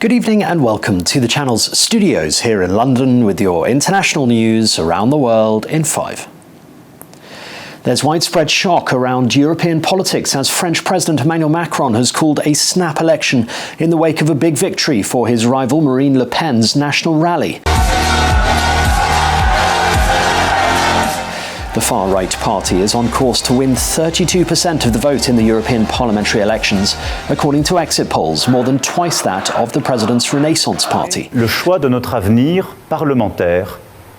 Good evening and welcome to the channel's studios here in London with your international news around the world in 5. There's widespread shock around European politics as French President Emmanuel Macron has called a snap election in the wake of a big victory for his rival Marine Le Pen's national rally. The far-right party is on course to win 32% of the vote in the European Parliamentary elections, according to exit polls, more than twice that of the president's Renaissance party. Le choix de notre avenir parlementaire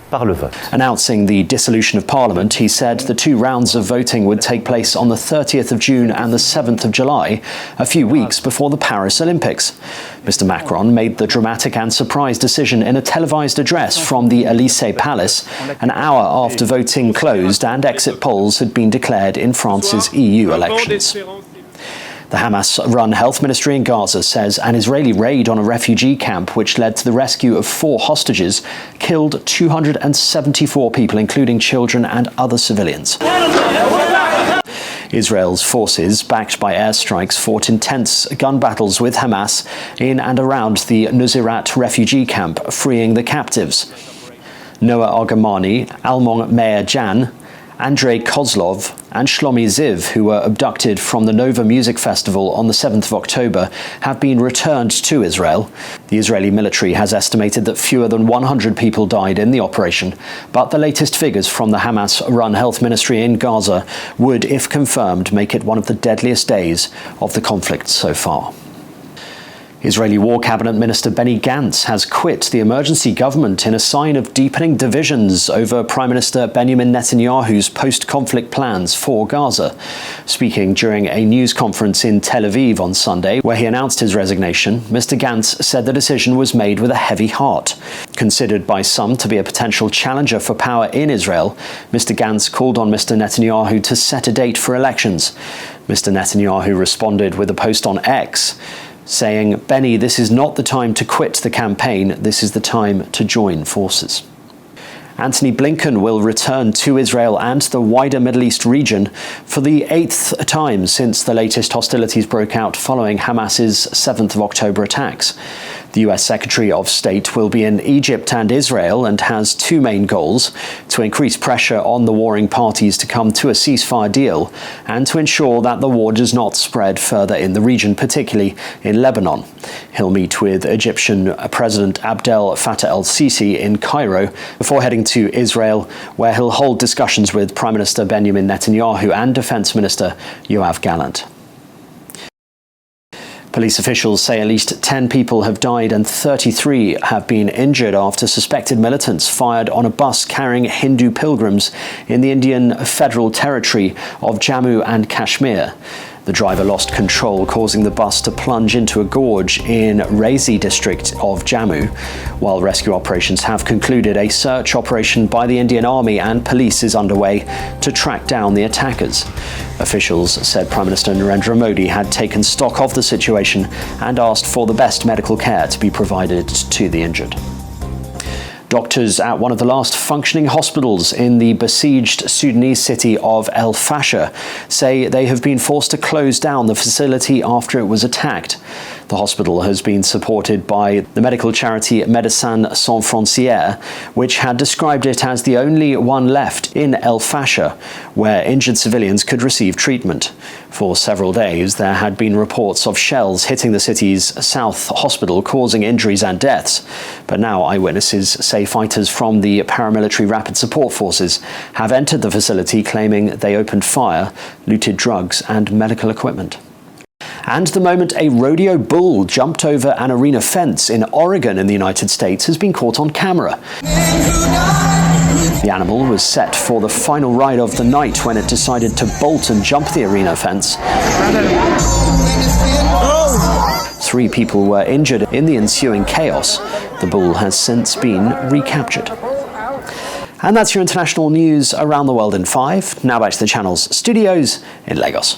par le vote. Announcing the dissolution of Parliament, he said the two rounds of voting would take place on the 30th of June and the 7th of July, a few weeks before the Paris Olympics. Mr. Macron made the dramatic and surprise decision in a televised address from the Élysée Palace, an hour after voting closed and exit polls had been declared in France's EU elections. The Hamas-run health ministry in Gaza says an Israeli raid on a refugee camp which led to the rescue of 4 hostages killed 274 people, including children and other civilians. Israel's forces, backed by airstrikes, fought intense gun battles with Hamas in and around the Nuseirat refugee camp, freeing the captives. Noah Argamani, Almon Meir Jan, Andrei Kozlov and Shlomi Ziv, who were abducted from the Nova Music Festival on the 7th of October, have been returned to Israel. The Israeli military has estimated that fewer than 100 people died in the operation, but the latest figures from the Hamas-run health ministry in Gaza would, if confirmed, make it one of the deadliest days of the conflict so far. Israeli War Cabinet Minister Benny Gantz has quit the emergency government in a sign of deepening divisions over Prime Minister Benjamin Netanyahu's post-conflict plans for Gaza. Speaking during a news conference in Tel Aviv on Sunday, where he announced his resignation, Mr. Gantz said the decision was made with a heavy heart. Considered by some to be a potential challenger for power in Israel, Mr. Gantz called on Mr. Netanyahu to set a date for elections. Mr. Netanyahu responded with a post on X, saying, "Benny, this is not the time to quit the campaign, this is the time to join forces." Antony Blinken will return to Israel and the wider Middle East region for the 8th time since the latest hostilities broke out following Hamas's 7th of October attacks. The US Secretary of State will be in Egypt and Israel and has 2 main goals: to increase pressure on the warring parties to come to a ceasefire deal and to ensure that the war does not spread further in the region, particularly in Lebanon. He'll meet with Egyptian President Abdel Fattah el-Sisi in Cairo before heading to Israel, where he'll hold discussions with Prime Minister Benjamin Netanyahu and Defense Minister Yoav Gallant. Police officials say at least 10 people have died and 33 have been injured after suspected militants fired on a bus carrying Hindu pilgrims in the Indian Federal Territory of Jammu and Kashmir. The driver lost control, causing the bus to plunge into a gorge in Raisi district of Jammu. While rescue operations have concluded, a search operation by the Indian Army and police is underway to track down the attackers. Officials said Prime Minister Narendra Modi had taken stock of the situation and asked for the best medical care to be provided to the injured. Doctors at one of the last functioning hospitals in the besieged Sudanese city of El Fasher say they have been forced to close down the facility after it was attacked. The hospital has been supported by the medical charity Médecins Sans Frontières, which had described it as the only one left in El Fasher where injured civilians could receive treatment. For several days, there had been reports of shells hitting the city's south hospital, causing injuries and deaths. But now eyewitnesses say fighters from the paramilitary Rapid Support Forces have entered the facility, claiming they opened fire, looted drugs and medical equipment. And the moment a rodeo bull jumped over an arena fence in Oregon in the United States has been caught on camera. The animal was set for the final ride of the night when it decided to bolt and jump the arena fence. 3 people were injured in the ensuing chaos. The bull has since been recaptured. And that's your international news around the world in 5. Now back to the channel's studios in Lagos.